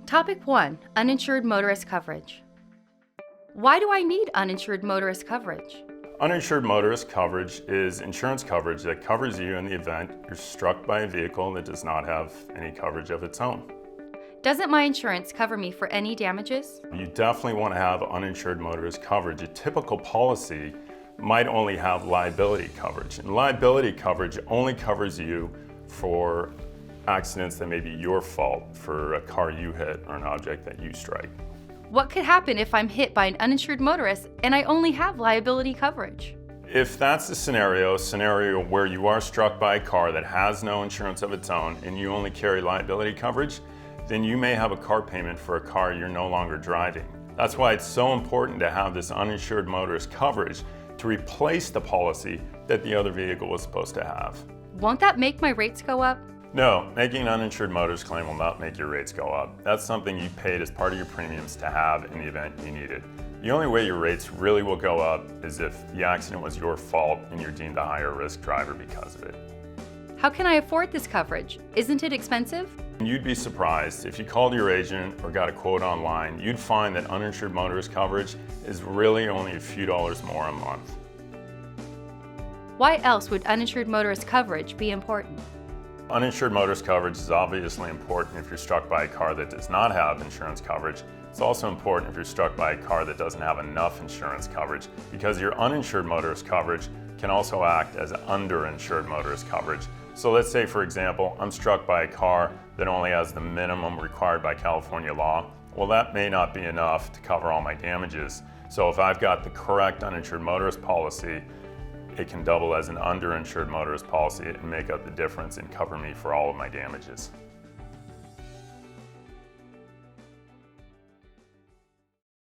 Topic 1. Uninsured motorist coverage. Why do I need uninsured motorist coverage? Uninsured motorist coverage is insurance coverage that covers you in the event you're struck by a vehicle that does not have any coverage of its own. Doesn't my insurance cover me for any damages? You definitely want to have uninsured motorist coverage. A typical policy might only have liability coverage, and liability coverage only covers you for accidents that may be your fault, for a car you hit or an object that you strike. What could happen if I'm hit by an uninsured motorist and I only have liability coverage? If that's the scenario where you are struck by a car that has no insurance of its own and you only carry liability coverage, then you may have a car payment for a car you're no longer driving. That's why it's so important to have this uninsured motorist coverage to replace the policy that the other vehicle was supposed to have. Won't that make my rates go up? No, making an uninsured motorist claim will not make your rates go up. That's something you paid as part of your premiums to have in the event you need it. The only way your rates really will go up is if the accident was your fault and you're deemed a higher risk driver because of it. How can I afford this coverage? Isn't it expensive? You'd be surprised. If you called your agent or got a quote online, you'd find that uninsured motorist coverage is really only a few dollars more a month. Why else would uninsured motorist coverage be important? Uninsured motorist coverage is obviously important if you're struck by a car that does not have insurance coverage. It's also important if you're struck by a car that doesn't have enough insurance coverage, because your uninsured motorist coverage can also act as underinsured motorist coverage. So let's say, for example, I'm struck by a car that only has the minimum required by California law. Well, that may not be enough to cover all my damages. So if I've got the correct uninsured motorist policy, it can double as an underinsured motorist policy and make up the difference and cover me for all of my damages.